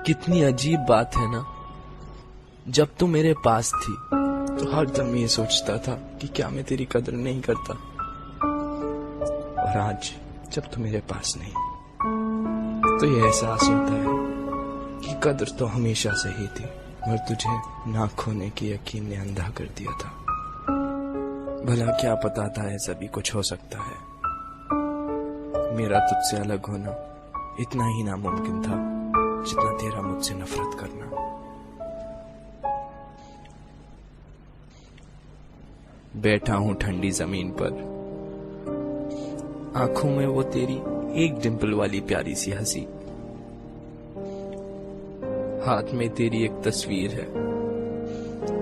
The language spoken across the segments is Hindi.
कितनी अजीब बात है ना, जब तू मेरे पास थी तो हर दम ये सोचता था कि क्या मैं तेरी कदर नहीं करता, और आज जब तू मेरे पास नहीं तो ये एहसास होता है कि कदर तो हमेशा से ही थी, मगर तुझे ना खोने की यकीन ने अंधा कर दिया था। भला क्या पता था ऐसा भी कुछ हो सकता है। मेरा तुझसे अलग होना इतना ही नामुमकिन था जितना तेरा मुझसे नफरत करना। बैठा हूं ठंडी जमीन पर, आंखों में वो तेरी एक डिंपल वाली प्यारी सी हंसी, हाथ में तेरी एक तस्वीर है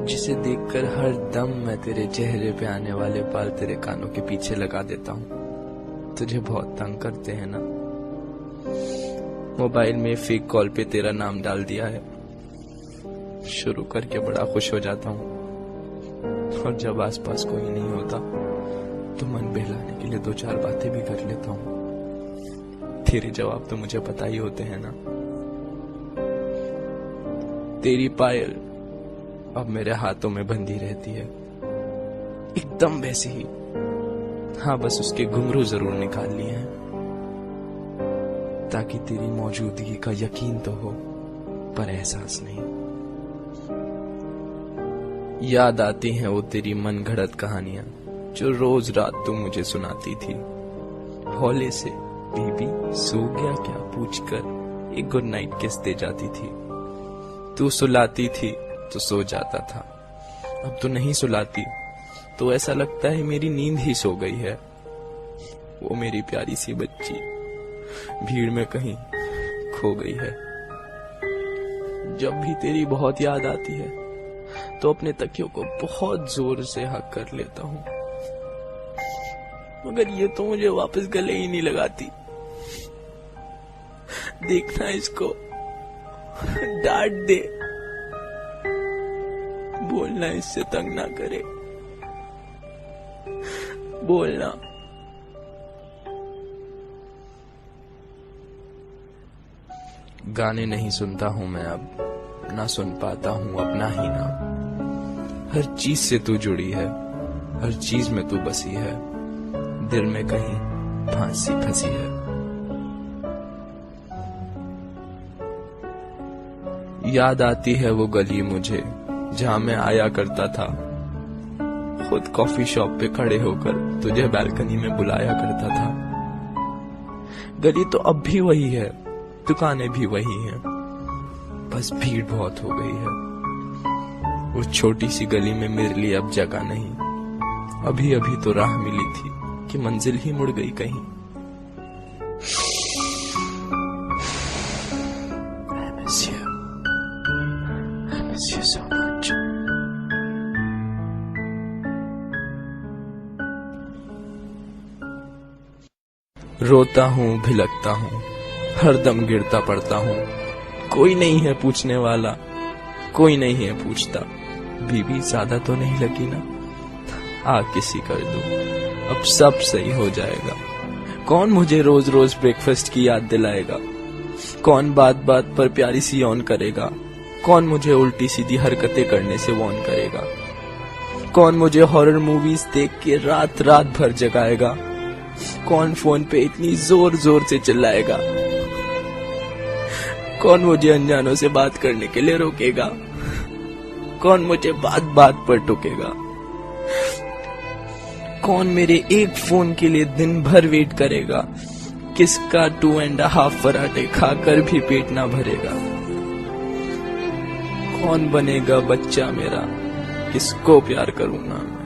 जिसे देखकर हर दम मैं तेरे चेहरे पे आने वाले बाल तेरे कानों के पीछे लगा देता हूं। तुझे बहुत तंग करते हैं ना। मोबाइल में फेक कॉल पे तेरा नाम डाल दिया है, शुरू करके बड़ा खुश हो जाता हूं, और जब आसपास कोई नहीं होता तो मन बहलाने के लिए 2-4 बातें भी कर लेता हूं। तेरे जवाब तो मुझे पता ही होते हैं ना। तेरी पायल अब मेरे हाथों में बंधी रहती है, एकदम वैसे ही। हाँ, बस उसके घुंघरू जरूर निकाल लिए हैं ताकि तेरी मौजूदगी का यकीन तो हो, पर एहसास नहीं। याद आती हैं वो तेरी मन घड़त कहानियां जो रोज रात तू मुझे सुनाती थी, हौले से बीबी सो गया क्या पूछकर एक गुड नाइट किस दे जाती थी। तू सुलाती थी तो सो जाता था, अब तो नहीं सुलाती तो ऐसा लगता है मेरी नींद ही सो गई है। वो मेरी प्यारी सी बच्ची भीड़ में कहीं खो गई है। जब भी तेरी बहुत याद आती है तो अपने तकियों को बहुत जोर से हक कर लेता हूं, मगर ये तो मुझे वापस गले ही नहीं लगाती। देखना इसको, डांट दे, बोलना इससे तंग ना करे, बोलना। गाने नहीं सुनता हूं मैं अब, ना सुन पाता हूं अपना ही नाम। हर चीज से तू जुड़ी है, हर चीज में तू बसी है, दिल में कहीं फांसी फंसी है। याद आती है वो गली मुझे जहां मैं आया करता था, खुद कॉफी शॉप पे खड़े होकर तुझे बालकनी में बुलाया करता था। गली तो अब भी वही है, दुकानें भी वही हैं, बस भीड़ बहुत हो गई है। उस छोटी सी गली में मेरे लिए अब जगह नहीं। अभी अभी तो राह मिली थी कि मंजिल ही मुड़ गई कहीं। I miss you. I miss you so much. रोता हूँ, भिलकता हूँ, हर दम गिरता पड़ता हूँ। कोई नहीं है पूछने वाला, कोई नहीं है पूछता। बीबी ज्यादा तो नहीं लगी ना, किसी कर दो, अब सब सही हो जाएगा। कौन मुझे रोज रोज ब्रेकफास्ट की याद दिलाएगा, कौन बात बात पर प्यारी सी ऑन करेगा, कौन मुझे उल्टी सीधी हरकतें करने से वॉर्न करेगा, कौन मुझे हॉरर मूवीज देख के रात रात भर जगाएगा, कौन फोन पे इतनी जोर जोर से चिल्लाएगा, कौन मुझे अनजानों से बात करने के लिए रोकेगा, कौन मुझे बात बात पर टोकेगा, कौन मेरे एक फोन के लिए दिन भर वेट करेगा, किसका 2.5 पराठे खाकर भी पेट ना भरेगा, कौन बनेगा बच्चा मेरा, किसको प्यार करूंगा मैं,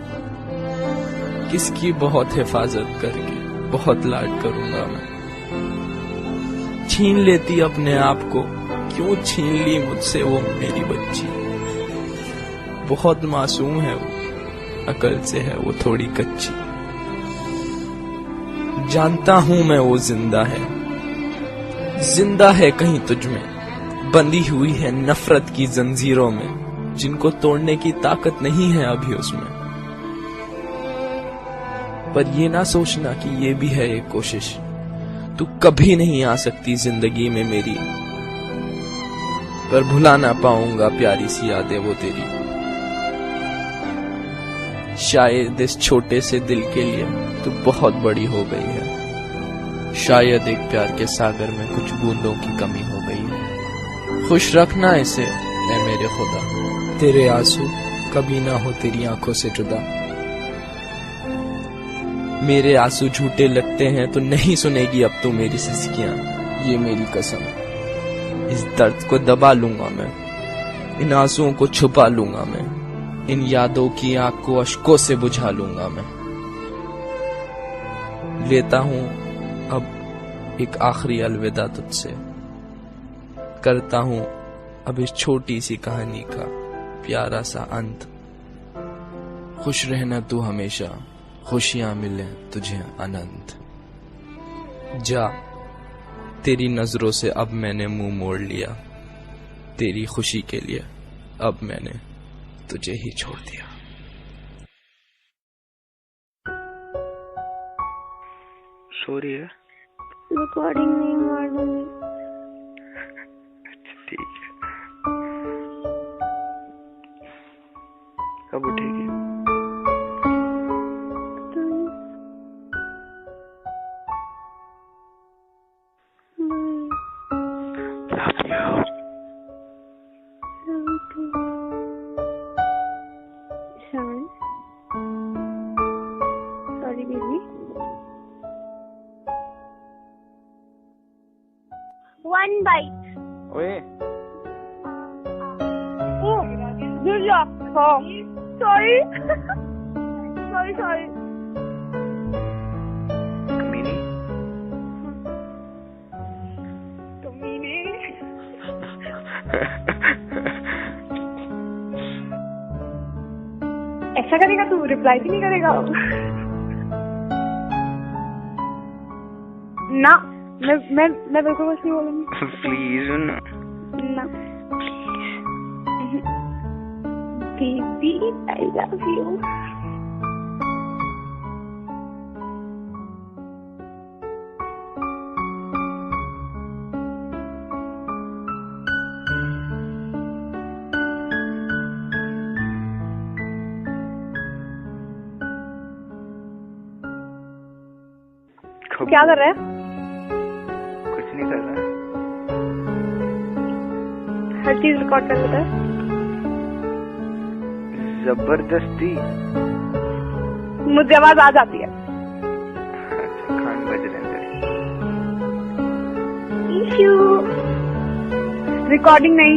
किसकी बहुत हिफाजत करके बहुत लाड करूंगा मैं। छीन लेती अपने आप को, क्यों छीन ली मुझसे वो मेरी बच्ची। बहुत मासूम है वो, अकल से है वो थोड़ी कच्ची। जानता हूं मैं वो जिंदा है कहीं तुझ में, बंधी हुई है नफरत की जंजीरों में, जिनको तोड़ने की ताकत नहीं है अभी उसमें। पर ये ना सोचना कि ये भी है एक कोशिश, तू कभी नहीं आ सकती जिंदगी में मेरी। पर भुला ना पाऊंगा प्यारी सी यादें वो तेरी। शायद इस छोटे से दिल के लिए तू बहुत बड़ी हो गई है। शायद एक प्यार के सागर में कुछ बूंदों की कमी हो गई है। खुश रखना इसे ऐ मेरे खुदा, तेरे आंसू कभी ना हो तेरी आंखों से जुदा। मेरे आंसू झूठे लगते हैं तो नहीं सुनेगी अब तू मेरी सिसकियां। ये मेरी कसम। इस दर्द को दबा लूंगा मैं, इन आंसुओं को छुपा लूंगा मैं, इन यादों की आग को अश्कों से बुझा लूंगा मैं। लेता हूं अब एक आखिरी अलविदा तुझसे, करता हूं अब इस छोटी सी कहानी का प्यारा सा अंत। खुश रहना तू हमेशा, खुशियां मिले तुझे अनंत। जा, तेरी नजरों से अब मैंने मुंह मोड़ लिया, तेरी खुशी के लिए अब मैंने तुझे ही छोड़ दिया। सॉरी है, रिकॉर्डिंग नहीं मार दूंगी। ठीक है, कब उठेगी? Sorry, baby. One bite. ओए, Oh, good job. Oh, sorry. sorry. कमीनी। ऐसा करेगा तू? रिप्लाई भी नहीं करेगा? ना, मैं बिल्कुल कुछ नहीं बोलूंगी। प्लीज ना, बेबी आई लव यू। क्या कर रहा है? कुछ नहीं कर रहा। हर चीज रिकॉर्ड कर देता है। जबरदस्ती। मुझे आवाज आ जाती है। अच्छा, खान बज रहे हैं। इश्यू। रिकॉर्डिंग नहीं।